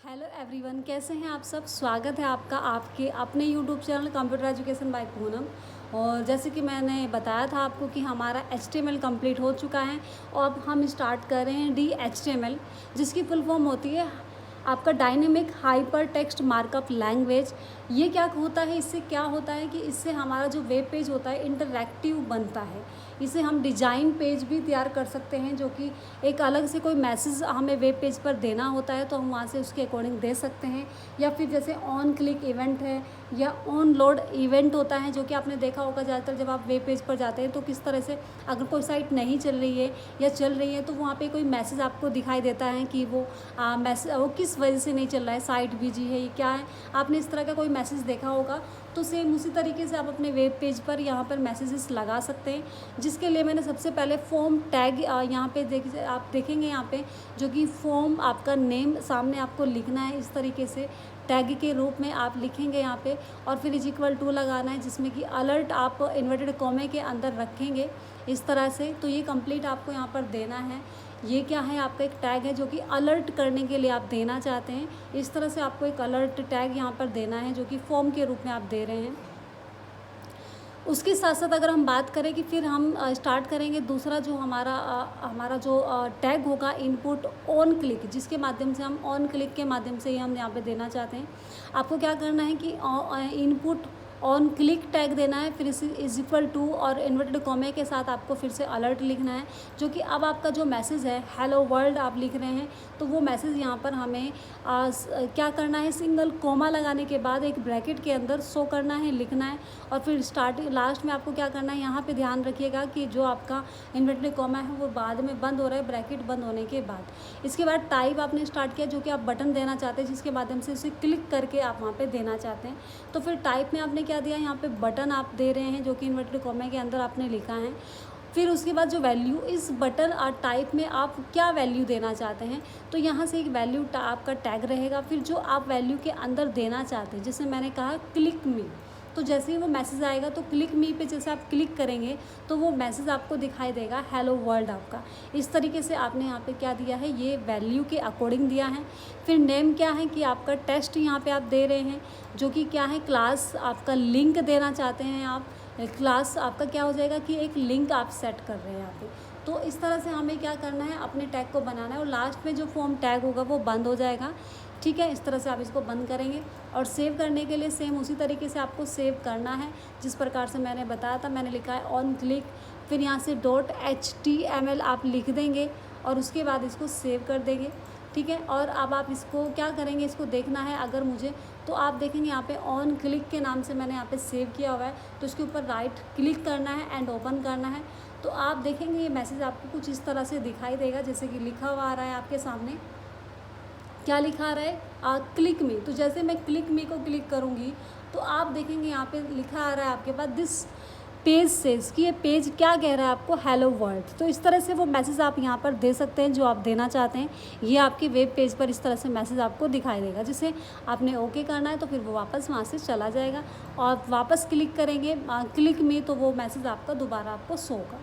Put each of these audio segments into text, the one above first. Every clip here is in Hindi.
हेलो एवरीवन, कैसे हैं आप सब। स्वागत है आपका आपके अपने YouTube channel computer education by Poonam. और जैसे कि मैंने बताया था आपको कि हमारा HTML कंप्लीट हो चुका है और अब हम स्टार्ट कर रहे हैं DHTML, जिसकी फुल फॉर्म होती है आपका dynamic hyper text markup language. ये क्या होता है, इससे क्या होता है कि इससे हमारा जो वेब पेज होता है इंटरैक्टिव बनता है। इसे हम डिज़ाइन पेज भी तैयार कर सकते हैं, जो कि एक अलग से कोई मैसेज हमें वेब पेज पर देना होता है तो हम वहाँ से उसके अकॉर्डिंग दे सकते हैं। या फिर जैसे ऑन क्लिक इवेंट है या ऑन लोड इवेंट होता है, जो कि आपने देखा होगा ज़्यादातर जब आप वेब पेज पर जाते हैं तो किस तरह से अगर कोई साइट नहीं चल रही है या चल रही है तो वहाँ पे कोई मैसेज आपको दिखाई देता है कि वो मैसेज वो किस वजह से नहीं चल रहा है, साइट बिजी है, ये क्या है। आपने इस तरह का कोई मैसेज देखा होगा। तो सेम उसी तरीके से आप अपने वेब पेज पर यहाँ पर मैसेजेस लगा सकते हैं, जिसके लिए मैंने सबसे पहले फॉर्म टैग यहाँ पे आप देखेंगे यहाँ पे, जो कि फॉर्म आपका नेम सामने आपको लिखना है। इस तरीके से टैग के रूप में आप लिखेंगे यहाँ पे और फिर =2 लगाना है, जिसमें कि अलर्ट आप इन्वर्टेड कॉमे के अंदर रखेंगे इस तरह से। तो ये कंप्लीट आपको यहाँ पर देना है। ये क्या है, आपका एक टैग है जो कि अलर्ट करने के लिए आप देना चाहते हैं। इस तरह से आपको एक अलर्ट टैग यहाँ पर देना है, जो कि फॉर्म के रूप में आप दे रहे हैं। उसके साथ साथ अगर हम बात करें कि फिर हम स्टार्ट करेंगे दूसरा जो हमारा जो टैग होगा इनपुट ऑन क्लिक, जिसके माध्यम से हम ऑन क्लिक के माध्यम से ही हम यहाँ पे देना चाहते हैं। आपको क्या करना है कि इनपुट ऑन क्लिक टैग देना है, फिर =, और इन्वर्टेड कॉमे के साथ आपको फिर से अलर्ट लिखना है, जो कि अब आपका जो मैसेज है हेलो वर्ल्ड आप लिख रहे हैं तो वो मैसेज यहाँ पर हमें क्या करना है, सिंगल कोमा लगाने के बाद एक ब्रैकेट के अंदर शो करना है, लिखना है। और फिर लास्ट में आपको क्या करना है, यहाँ पे ध्यान रखिएगा कि जो आपका इन्वर्टेड कॉमा है वो बाद में बंद हो रहा है, ब्रैकेट बंद होने के बाद। इसके बाद टाइप आपने स्टार्ट किया, जो कि आप बटन देना चाहते हैं, जिसके माध्यम से उसे क्लिक करके आप वहाँ पे देना चाहते हैं। तो फिर टाइप में आपने क्या दिया, यहाँ पे बटन आप दे रहे हैं, जो कि इन्वर्टेड कॉमा के अंदर आपने लिखा है। फिर उसके बाद जो वैल्यू इस बटन और टाइप में आप क्या वैल्यू देना चाहते हैं, तो यहाँ से एक वैल्यू आपका टैग रहेगा। फिर जो आप वैल्यू के अंदर देना चाहते हैं, जैसे मैंने कहा क्लिक मी, तो जैसे ही वो मैसेज आएगा तो क्लिक मी पे जैसे आप क्लिक करेंगे तो वो मैसेज आपको दिखाई देगा हेलो वर्ल्ड आपका। इस तरीके से आपने यहाँ पे क्या दिया है, ये वैल्यू के अकॉर्डिंग दिया है। फिर नेम क्या है कि आपका टेस्ट यहाँ पे आप दे रहे हैं, जो कि क्या है, क्लास आपका लिंक देना चाहते हैं आप। क्लास आपका क्या हो जाएगा कि एक लिंक आप सेट कर रहे हैं यहाँ पे। तो इस तरह से हमें क्या करना है, अपने टैग को बनाना है और लास्ट में जो फॉर्म टैग होगा वो बंद हो जाएगा। ठीक है, इस तरह से आप इसको बंद करेंगे। और सेव करने के लिए सेम उसी तरीके से आपको सेव करना है जिस प्रकार से मैंने बताया था। मैंने लिखा है ऑन क्लिक, फिर यहाँ से .html आप लिख देंगे और उसके बाद इसको सेव कर देंगे। ठीक है, और अब आप इसको क्या करेंगे, इसको देखना है अगर मुझे, तो आप देखेंगे यहाँ पे ऑन क्लिक के नाम से मैंने यहाँ पे सेव किया हुआ है, तो इसके ऊपर राइट क्लिक करना है एंड ओपन करना है। तो आप देखेंगे ये मैसेज आपको कुछ इस तरह से दिखाई देगा, जैसे कि लिखा हुआ आ रहा है आपके सामने। क्या लिखा आ रहा है, क्लिक मी। तो जैसे मैं क्लिक मी को क्लिक करूँगी तो आप देखेंगे यहाँ पे लिखा आ रहा है आपके पास दिस पेज सेज, कि ये पेज क्या कह रहा है आपको, हेलो वर्ल्ड। तो इस तरह से वो मैसेज आप यहाँ पर दे सकते हैं जो आप देना चाहते हैं। ये आपके वेब पेज पर इस तरह से मैसेज आपको दिखाई देगा, जिसे आपने ओके करना है तो फिर वो वापस वहाँ से चला जाएगा और वापस क्लिक करेंगे क्लिक में तो वो मैसेज आपका दोबारा आपको शो होगा।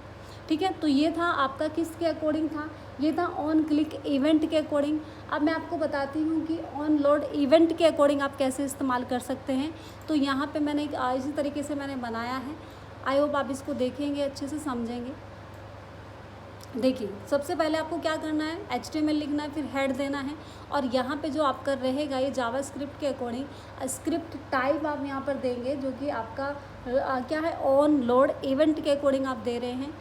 ठीक है, तो ये था आपका किसके अकॉर्डिंग था, ये था ऑन क्लिक इवेंट के अकॉर्डिंग। अब मैं आपको बताती हूँ कि ऑन लोड इवेंट के अकॉर्डिंग आप कैसे इस्तेमाल कर सकते हैं। तो यहाँ पे मैंने इसी तरीके से मैंने बनाया है। आई होप आप इसको देखेंगे, अच्छे से समझेंगे। देखिए, सबसे पहले आपको क्या करना है, HTML लिखना है, फिर हेड देना है और यहाँ पे जो आपका रहेगा ये जावास्क्रिप्ट के अकॉर्डिंग स्क्रिप्ट टाइप आप यहाँ पर देंगे, जो कि आपका क्या है, ऑन लोड इवेंट के अकॉर्डिंग आप दे रहे हैं।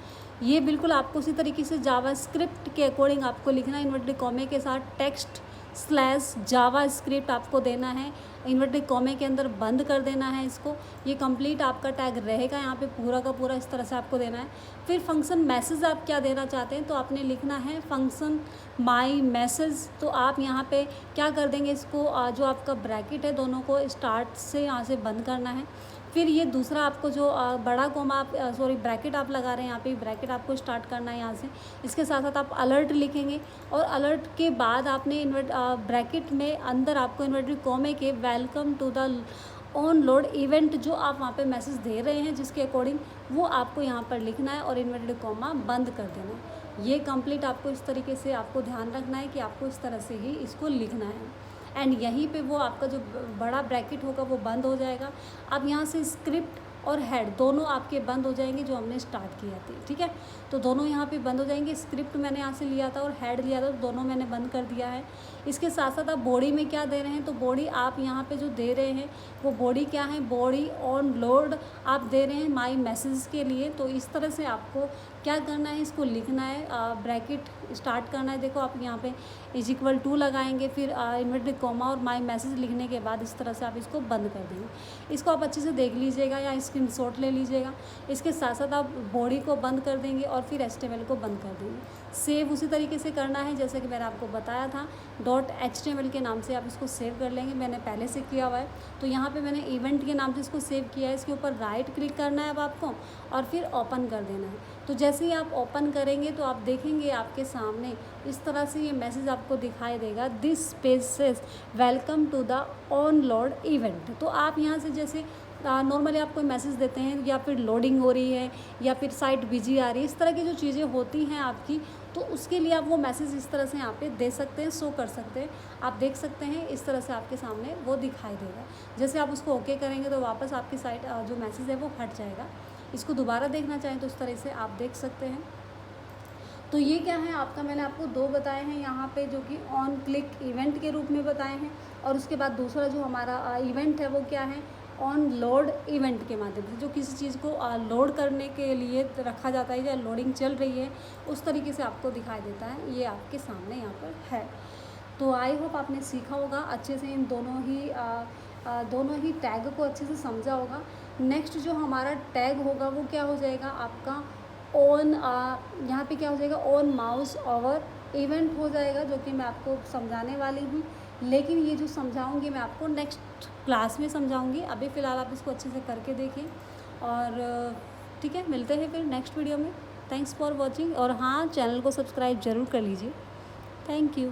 ये बिल्कुल आपको उसी तरीके से जावास्क्रिप्ट के अकॉर्डिंग आपको लिखना है, इन्वर्टेड कॉमे के साथ टेक्स्ट/जावास्क्रिप्ट आपको देना है, इन्वर्टेड कॉमे के अंदर बंद कर देना है इसको। ये कंप्लीट आपका टैग रहेगा यहाँ पे पूरा का पूरा, इस तरह से आपको देना है। फिर फंक्शन मैसेज आप क्या देना चाहते हैं, तो आपने लिखना है फंक्शन माई मैसेज। तो आप यहाँ पे क्या कर देंगे, इसको जो आपका ब्रैकेट है दोनों को स्टार्ट से यहाँ से बंद करना है। फिर ये दूसरा आपको जो बड़ा कॉमा आप ब्रैकेट आप लगा रहे हैं, यहाँ पे ब्रैकेट आपको स्टार्ट करना है यहाँ से। इसके साथ साथ आप अलर्ट लिखेंगे और अलर्ट के बाद आपने ब्रैकेट में अंदर आपको इन्वर्टेड कॉमे के welcome to the on load event जो आप वहाँ पे मैसेज दे रहे हैं जिसके अकॉर्डिंग वो आपको यहाँ पर लिखना है और इन्वर्टेड कॉमा बंद कर देना है। ये कंप्लीट आपको इस तरीके से आपको ध्यान रखना है कि आपको इस तरह से ही इसको लिखना है। एंड यहीं पे वो आपका जो बड़ा ब्रैकेट होगा वो बंद हो जाएगा। अब यहाँ से स्क्रिप्ट और हेड दोनों आपके बंद हो जाएंगे जो हमने स्टार्ट किया थी, ठीक है। तो दोनों यहाँ पे बंद हो जाएंगे। स्क्रिप्ट मैंने यहाँ से लिया था और हेड लिया था, तो दोनों मैंने बंद कर दिया है। इसके साथ साथ आप बॉडी में क्या दे रहे हैं, तो बॉडी आप यहाँ पे जो दे रहे हैं वो बॉडी क्या है, बॉडी ऑन लोड आप दे रहे हैं माई मैसेज के लिए। तो इस तरह से आपको क्या करना है, इसको लिखना है, ब्रैकेट स्टार्ट करना है। देखो आप यहाँ पे =2 लगाएंगे, फिर इन्वर्टेड कॉमा और माई मैसेज लिखने के बाद इस तरह से आप इसको बंद कर देंगे। इसको आप अच्छे से देख लीजिएगा या स्क्रीनशॉट ले लीजिएगा। इसके साथ साथ आप बॉडी को बंद कर देंगे और फिर HTML को बंद कर देंगे। सेव उसी तरीके से करना है जैसे कि मैंने आपको बताया था, .html के नाम से आप इसको सेव कर लेंगे। मैंने पहले से किया हुआ है, तो यहाँ पे मैंने इवेंट के नाम से इसको सेव किया है। इसके ऊपर राइट क्लिक करना है अब आपको और फिर ओपन कर देना है। तो जैसे ही आप ओपन करेंगे तो आप देखेंगे आपके सामने इस तरह से ये मैसेज आपको दिखाई देगा, this page says welcome to the on load event. तो आप यहाँ से जैसे नॉर्मली आप कोई मैसेज देते हैं या फिर लोडिंग हो रही है या फिर साइट बिजी आ रही है, इस तरह की जो चीज़ें होती हैं आपकी, तो उसके लिए आप वो मैसेज इस तरह से यहाँ पे दे सकते हैं, शो कर सकते हैं। आप देख सकते हैं इस तरह से आपके सामने वो दिखाई देगा। जैसे आप उसको ओके करेंगे तो वापस आपकी साइट जो मैसेज है वो हट जाएगा। इसको दोबारा देखना चाहें तो इस तरह से आप देख सकते हैं। तो ये क्या है आपका, मैंने आपको 2 बताए हैं यहाँ पे जो कि ऑन क्लिक इवेंट के रूप में बताए हैं, और उसके बाद दूसरा जो हमारा इवेंट है वो क्या है, ऑन लोड इवेंट के माध्यम से, जो किसी चीज़ को लोड करने के लिए रखा जाता है या लोडिंग चल रही है उस तरीके से आपको दिखाई देता है। ये आपके सामने यहाँ पर है। तो आई होप आपने सीखा होगा अच्छे से, इन दोनों ही टैग को अच्छे से समझा होगा। नेक्स्ट जो हमारा टैग होगा वो क्या हो जाएगा आपका, ऑन यहाँ पे क्या हो जाएगा, ऑन माउस ओवर इवेंट हो जाएगा, जो कि मैं आपको समझाने वाली हूँ। लेकिन ये जो समझाऊंगी मैं आपको नेक्स्ट क्लास में समझाऊंगी। अभी फ़िलहाल आप इसको अच्छे से करके देखें और ठीक है, मिलते हैं फिर नेक्स्ट वीडियो में। थैंक्स फॉर वॉचिंग, और हाँ, चैनल को सब्सक्राइब ज़रूर कर लीजिए। Thank you.